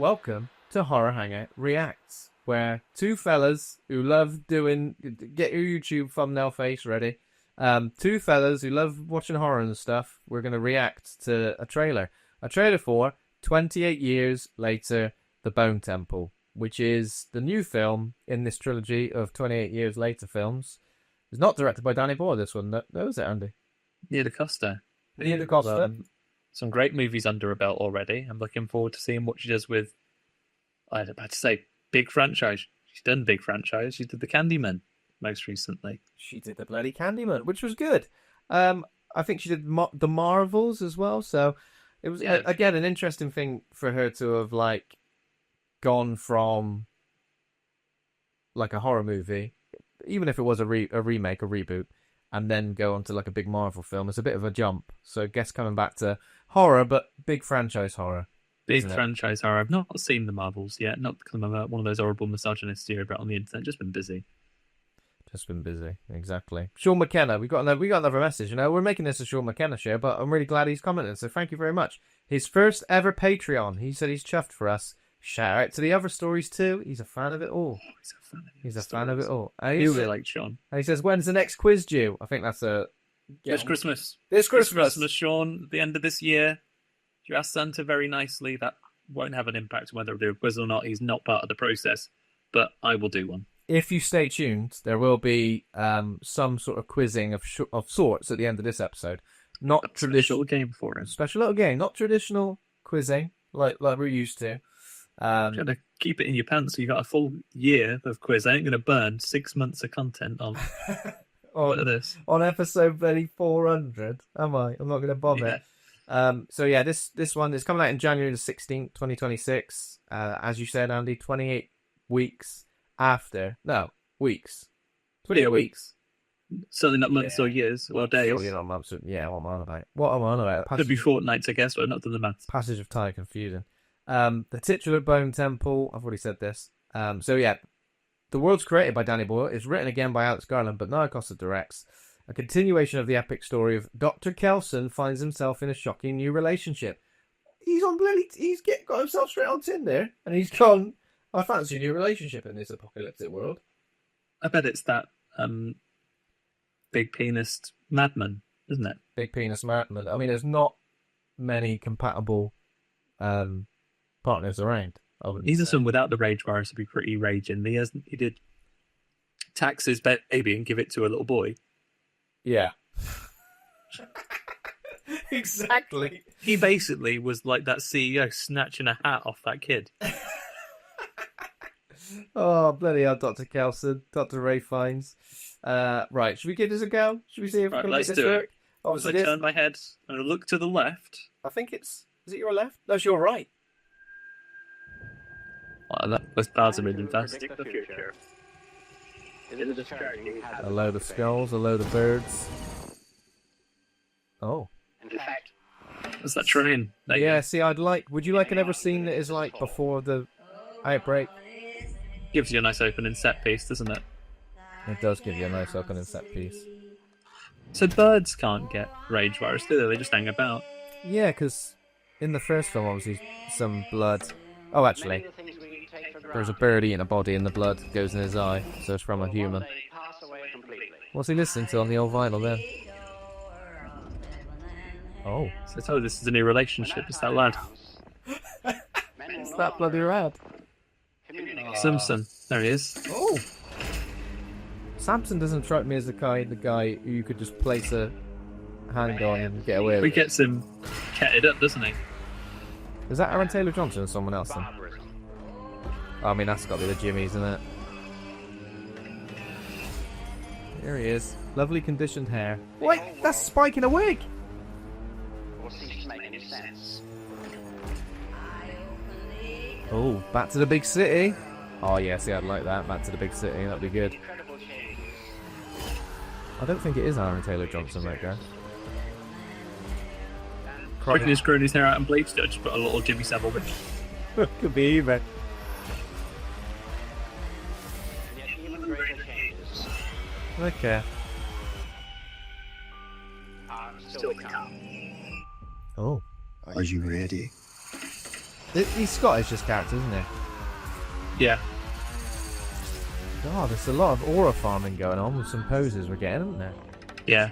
welcome to Horror Hangout Reacts, where two fellas who love doing... Get your YouTube thumbnail face ready. Two fellas who love watching horror and stuff. We're going to react to a trailer. A trailer for 28 Years Later, The Bone Temple, which is the new film in this trilogy of 28 Years Later films. It's not directed by Danny Boyle, this one. No, is it, Andy? Nia DaCosta. Nia DaCosta. Some great movies under her belt already. I'm looking forward to seeing what she does with, I was about to say, big franchise. She's done big franchise. She did The Candyman most recently. She did the bloody Candyman, which was good. I think she did The Marvels as well. So it was, again, an interesting thing for her to have, like, gone from, like, a horror movie, even if it was a remake, a reboot, and then go on to, like, a big Marvel film. It's a bit of a jump. So I guess coming back to horror, but big franchise horror. Big franchise horror. I've not seen The Marvels yet. Not because I'm one of those horrible misogynists you hear about on the internet. Just been busy. Exactly. Sean McKenna, we got another message. You know, we're making this a Sean McKenna show, but I'm really glad he's commented. So thank you very much. His first ever Patreon. He said he's chuffed for us. Shout out to the other stories too. He's a fan of it all. He's a fan of it all. You really like Sean. And he says, "When's the next quiz due?" I think that's this Christmas. This Christmas, Sean. At the end of this year. If you ask Santa very nicely, that won't have an impact on whether I do a quiz or not. He's not part of the process, but I will do one. If you stay tuned, there will be some sort of quizzing of sorts at the end of this episode. Not traditional game for him. Special little game, not traditional quizzing like we're used to. You got to keep it in your pants. So you got a full year of quiz. I ain't going to burn 6 months of content on this on episode 400. Am I? I'm not going to bother. So yeah, this one is coming out in January the 16th, 2026. As you said, Andy, 28 weeks after. No, weeks. 28 weeks. Certainly not months or years or days. Surely not months. Yeah, what am I on about? What am I on about? Could be fortnights, I guess, but I've not done the maths. Passage of time confusing. The titular Bone Temple. I've already said this. So yeah, the world's created by Danny Boyle. It's written again by Alex Garland, but Nia DaCosta directs. A continuation of the epic story of Dr. Kelson finds himself in a shocking new relationship. He's got himself straight on Tinder, and he's gone, I fancy a new relationship in this apocalyptic world. I bet it's that big penis madman, isn't it? Big penis madman. I mean, there's not many compatible partners around. Either some without the rage virus would be pretty raging. He did tax his baby and give it to a little boy. Yeah. Exactly. He basically was like that CEO snatching a hat off that kid. Oh, bloody hell, Dr. Kelson, Dr. Ralph Fiennes. Right, should we give this a go? Should we see if we can make this work? Obviously, I turn my head and I look to the left. I think is it your left? No, it's your right. Well, that was 1,000,000,000 fast. A load of skulls, a load of birds. Oh. What's that train? Yeah, see, would you like an ever scene that is like before the outbreak? Gives you a nice opening set piece, doesn't it? It does give you a nice opening set piece. So birds can't get rage virus, do they? They just hang about. Yeah, because in the first film, obviously, some blood... Oh, actually, there's a bird eating a body and the blood goes in his eye, so it's from a human. What's he listening to on the old vinyl then? Oh. So I told you this is a new relationship, it's that lad. It's that bloody lad. Simpson, there he is. Oh! Samson doesn't strike me as the guy who you could just place a hand on and get away with. He gets him ketted up, doesn't he? Is that Aaron Taylor-Johnson or someone else then? I mean, that's got to be the Jimmys, isn't it? There he is. Lovely conditioned hair. Wait, that's Spike in a wig! Oh, back to the big city. Oh, yeah, see, I'd like that. Back to the big city, that'd be good. I don't think it is Aaron Taylor-Johnson, right, guys? Quickly just growing his hair out and bleached it, just put a little Jimmy Savile wig. Could be either. Okay. Still to come. Oh. Are you ready? He's Scottish, this character, isn't he? Yeah. God, there's a lot of aura farming going on with some poses we're getting, isn't there? Yeah.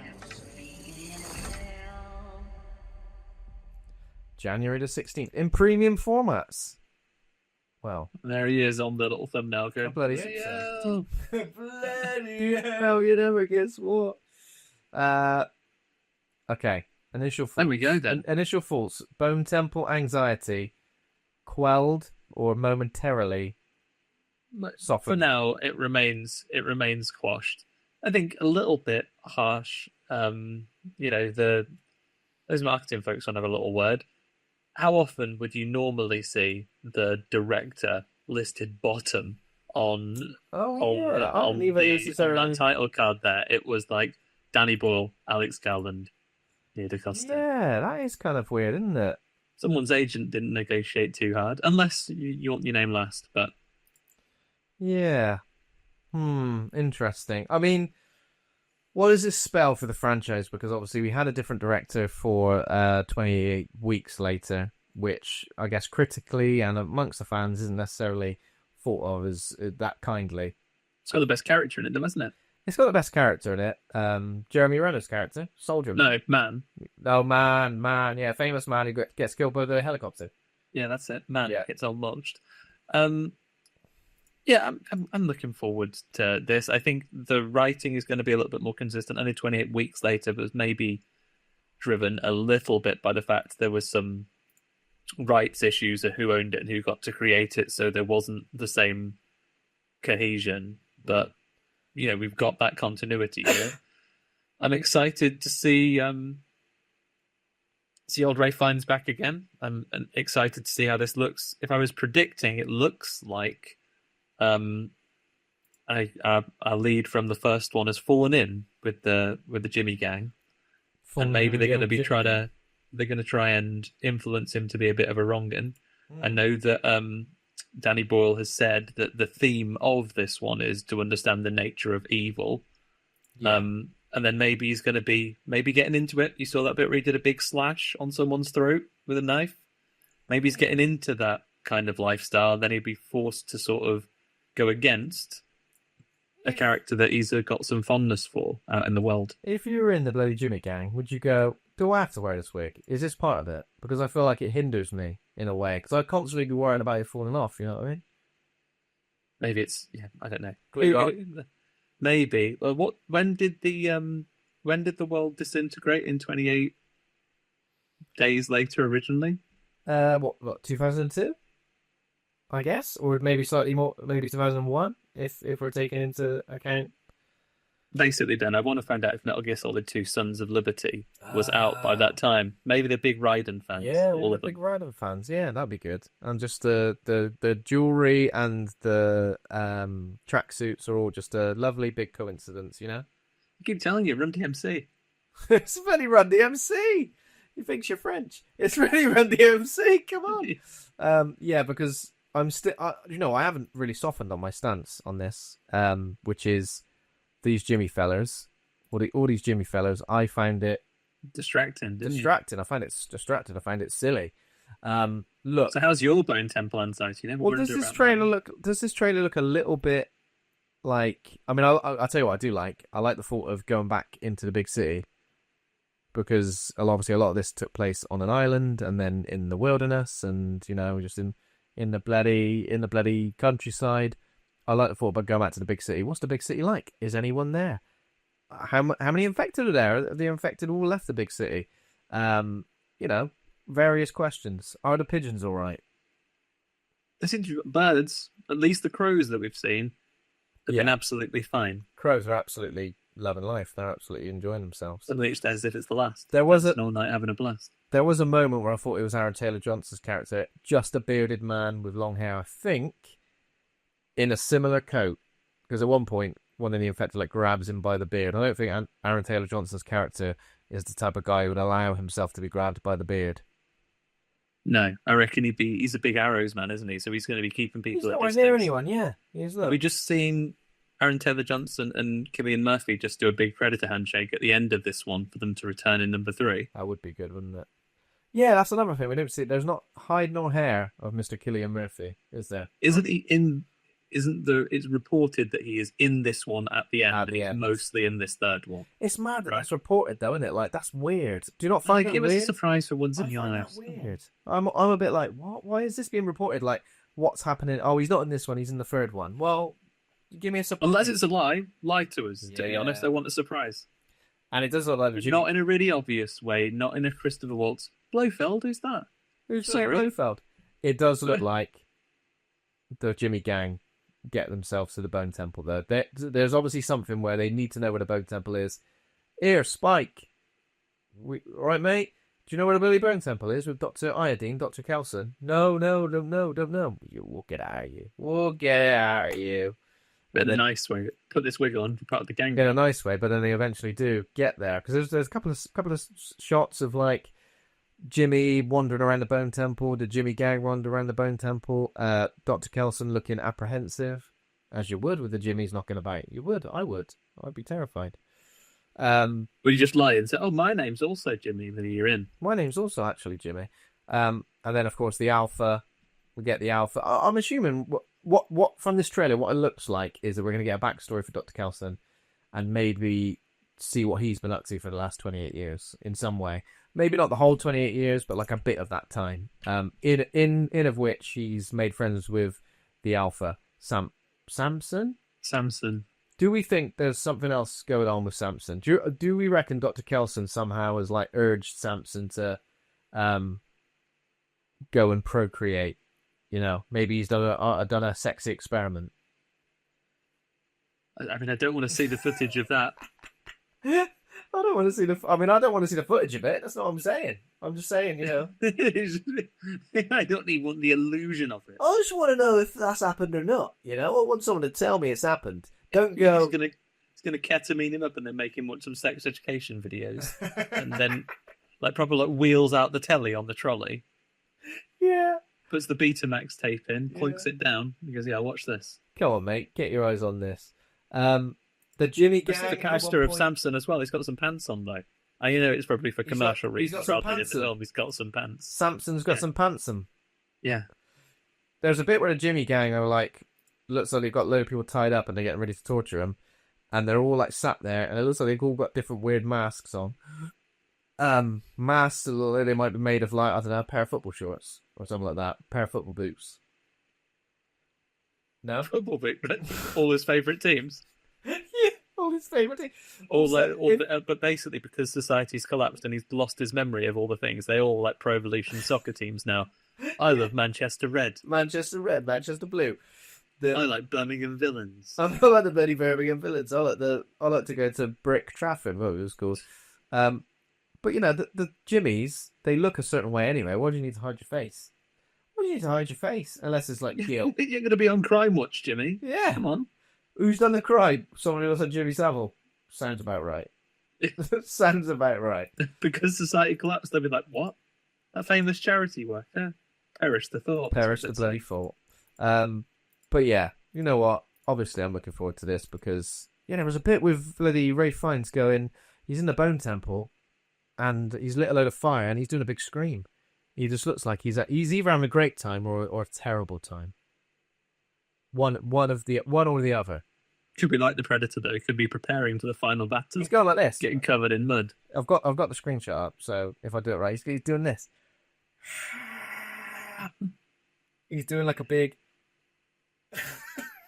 January the 16th in premium formats. Well, There he is on the little thumbnail. oh, Going, bloody hell. Bloody hell, you never guess what. Okay. there we go then. Initial thoughts. Bone Temple anxiety quelled or momentarily softened. For now, it remains quashed. I think a little bit harsh. Those marketing folks want to have a little word. How often would you normally see the director listed bottom on that title card there? It was like Danny Boyle, Alex Garland, Nia DaCosta. Yeah, that is kind of weird, isn't it? Someone's agent didn't negotiate too hard, unless you want your name last. But yeah, interesting. I mean, what does this spell for the franchise? Because obviously we had a different director for 28 weeks later, which I guess critically and amongst the fans isn't necessarily thought of as that kindly. it's got the best character in it, though, hasn't it? It's got the best character in it. Jeremy Renner's character, Soldier. No, man. Oh, man, yeah, famous man who gets killed by the helicopter. Yeah, that's it. Man, Yeah. gets all launched. Yeah, I'm looking forward to this. I think the writing is going to be a little bit more consistent. Only 28 weeks later, but was maybe driven a little bit by the fact there was some rights issues of who owned it and who got to create it, so there wasn't the same cohesion. But we've got that continuity here. I'm excited to see old Ralph Fiennes back again. I'm excited to see how this looks. If I was predicting, it looks like our lead from the first one has fallen in with the Jimmy gang, and maybe they're going to try and influence him to be a bit of a wrong'un. I know that Danny Boyle has said that the theme of this one is to understand the nature of evil. Yeah. And then maybe he's going to be getting into it. You saw that bit where he did a big slash on someone's throat with a knife. Maybe he's getting into that kind of lifestyle. Then he'd be forced to sort of go against a character that he's got some fondness for out in the world. If you were in the bloody Jimmy gang, would you go, do I have to wear this wig? Is this part of it? Because I feel like it hinders me in a way. Because I constantly be worrying about it falling off, you know what I mean? Maybe it's, I don't know. Maybe. Well, when did the world disintegrate? In 28 days later originally? What 2002? I guess, or maybe slightly more, maybe 2001, if we're taking into account. Basically, then I want to find out if Metal Gear Solid 2: Sons of Liberty was out by that time. Maybe they're big Raiden fans. Yeah, all all of them. big Raiden fans. Yeah, that'd be good. And just the jewelry and the tracksuits are all just a lovely big coincidence, you know. I keep telling you, Run DMC. It's really Run DMC. You think you're French? It's really Run DMC. Come on. Yeah, because I'm still, I haven't really softened on my stance on this, which is these Jimmy fellers, all these Jimmy fellows. I found it distracting. I find it distracting. I find it silly. Look. So how's your Bone Temple anxiety? Does this trailer look a little bit like? I mean, I'll tell you what I do like. I like the thought of going back into the big city, because obviously a lot of this took place on an island and then in the wilderness, and just in the bloody countryside. I like the thought about going back to the big city. What's the big city like? Is anyone there? How many infected are there? Have the infected all left the big city? Various questions. Are the pigeons all right? There seem to be birds. At least the crows that we've seen have been absolutely fine. Crows are absolutely loving life. They're absolutely enjoying themselves. At least as if it's the last. There was an all night having a blast. There was a moment where I thought it was Aaron Taylor-Johnson's character, just a bearded man with long hair, I think, in a similar coat. Because at one point, one of the infected grabs him by the beard. I don't think Aaron Taylor-Johnson's character is the type of guy who would allow himself to be grabbed by the beard. No, I reckon he's a big arrows man, isn't he? So he's going to be keeping people at distance. He's not near anyone, yeah. He's not. Have we just seen Aaron Taylor-Johnson and Cillian Murphy just do a big Predator handshake at the end of this one for them to return in number 3? That would be good, wouldn't it? Yeah, that's another thing we don't see. There's not hide nor hair of Mr. Cillian Murphy, is there? Isn't he in? Isn't there? It's reported that he is in this one at the end. At the and he's end. mostly in this third one. It's mad that Right. that's reported, though, isn't it? Like, that's weird. Do you not I find think it it was a weird? surprise for once I in your find that house. weird. I'm a bit like, what? Why is this being reported? Like, what's happening? Oh, he's not in this one. He's in the third one. Well, give me a surprise. Unless it's a lie to us. To be Yeah. honest, I want a surprise. And it does look like But not in a really obvious way. Not in a Christopher Waltz. Blofeld, who's that? Who's Say it, really? Blofeld? It does look like the Jimmy gang get themselves to the Bone Temple, though. There's obviously something where they need to know where the Bone Temple is. Here, Spike. All right, mate? Do you know where the Billy Bone Temple is with Dr. Iodine, Dr. Kelson? No. We'll get out of you. We'll get out of you. But a nice way. Put this wig on for part of the gang. In a nice way, but then they eventually do get there. Because there's a couple of shots of, like, Jimmy wandering around the Bone Temple, the Jimmy gang wander around the Bone Temple, Dr. Kelson looking apprehensive, as you would with the Jimmys knocking about. You would, I would. I'd be terrified. Would you just lie and say, "Oh, my name's also Jimmy"? Then you're in. My name's also actually Jimmy. And then, of course, the Alpha. We get the Alpha. I'm assuming what from this trailer, what it looks like is that we're going to get a backstory for Dr. Kelson and maybe see what he's been up to for the last 28 years in some way. Maybe not the whole 28 years, but like a bit of that time. In of which he's made friends with the Alpha, Samson. Do we think there's something else going on with Samson? Do we reckon Dr. Kelson somehow has like urged Samson to go and procreate? You know, maybe he's done a sexy experiment. I mean, I don't want to see the footage of that. I don't want to see I don't want to see the footage of it. That's not what I'm saying. I'm just saying, you know. I don't even want the illusion of it. I just want to know if that's happened or not. You know, I want someone to tell me it's happened. Don't go. He's gonna ketamine him up and then make him watch some sex education videos, and then like proper like wheels out the telly on the trolley. Yeah. Puts the Betamax tape in, clinks it down. He goes, "Yeah, watch this." Come on, mate. Get your eyes on this. The Jimmy gang. This is the character of Samson as well. He's got some pants on though. You know it's probably for commercial reasons rather than in the film. He's got some pants. Samson's got some pants on. Yeah. There's a bit where the Jimmy gang are like, looks like they've got a load of people tied up and they're getting ready to torture him, and they're all like sat there, and it looks like they've all got different weird masks on. Masks, they might be made of like, I don't know, a pair of football shorts or something like that, a pair of football boots. No, Football boot, all his favourite teams. Yeah, all his favourite teams. But basically, because society's collapsed and he's lost his memory of all the things, they all like Pro Evolution soccer teams now. I love Manchester Red. Manchester Red, Manchester Blue. I like Birmingham Villains. I like the bloody Birmingham Villains. I like to go to Brick Trafford, what it was called. But you know, the Jimmies, they look a certain way anyway. Why do you need to hide your face? Why do you need to hide your face? Unless it's like guilt. You're going to be on Crime Watch, Jimmy. Yeah. Come on. Who's done the crime? Someone who looks like Jimmy Savile. Sounds about right. Sounds about right. Because society collapsed, they'll be like, what? That famous charity work? Yeah. Perish the thought. Perish the bloody thought. But yeah, you know what? Obviously, I'm looking forward to this because, yeah, there was a bit with bloody Ralph Fiennes going, he's in the Bone Temple and he's lit a load of fire and he's doing a big scream. He just looks like he's either having a great time or a terrible time. One or the other. Could be like the Predator though. Could be preparing for the final battle. He's going like this, getting covered in mud. I've got the screenshot up, so if I do it right, he's doing this. He's doing like a big.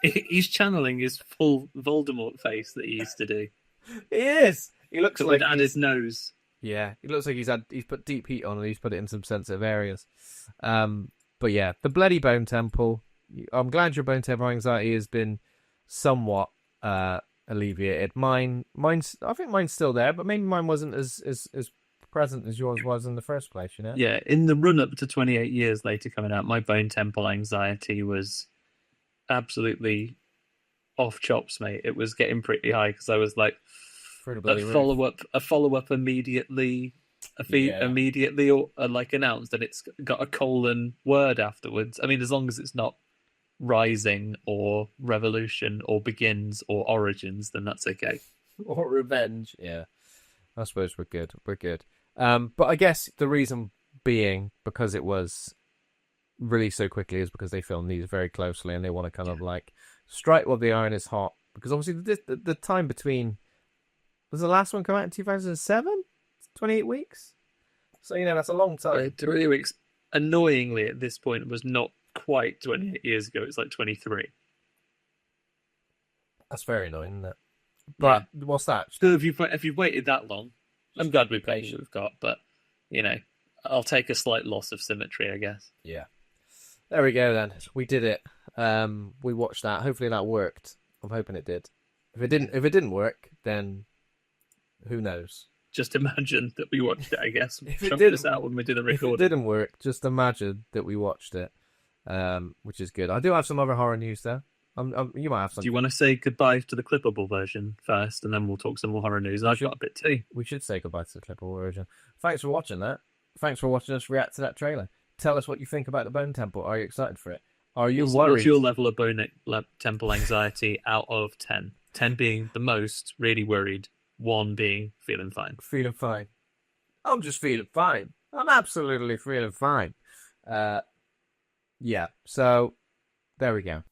He's channeling his full Voldemort face that he used to do. He is. He looks like and his nose. Yeah, he looks like he's put deep heat on and he's put it in some sensitive areas. But yeah, the bloody Bone Temple. I'm glad your Bone Temple anxiety has been somewhat alleviated. I think mine's still there, but maybe mine wasn't as present as yours was in the first place. You know? Yeah, in the run up to 28 years later coming out, my Bone Temple anxiety was absolutely off chops, mate. It was getting pretty high because I was like, a follow up immediately. Immediately or like announced, and it's got a colon word afterwards. I mean, as long as it's not Rising or Revolution or Begins or Origins, then that's okay. Or Revenge, yeah. I suppose we're good. But I guess the reason being because it was released so quickly is because they filmed these very closely and they want to kind of like strike while the iron is hot. Because obviously the time between... Was the last one come out in 2007? 28 weeks? So, that's a long time. 3 weeks, annoyingly, at this point, was not quite 28 years ago. It's like 23. That's very annoying, isn't it? But what's that? So if you've waited that long, I'm glad we played what we've got. But, I'll take a slight loss of symmetry, I guess. Yeah. There we go, then. We did it. We watched that. Hopefully that worked. I'm hoping it did. If it didn't work, then who knows? Just imagine that we watched it, I guess. If it Trump didn't- this out when we do the recording. If it didn't work, just imagine that we watched it, which is good. I do have some other horror news, though. You might have some. Do you want to say goodbye to the clippable version first, and then we'll talk some more horror news? I've got a bit too. We should say goodbye to the clipable version. Thanks for watching that. Thanks for watching us react to that trailer. Tell us what you think about the Bone Temple. Are you excited for it? Are you worried? What's your level of bone temple anxiety out of 10? 10 being the most, really worried. 1 being feeling fine. Feeling fine. I'm just feeling fine. I'm absolutely feeling fine. Yeah, so there we go.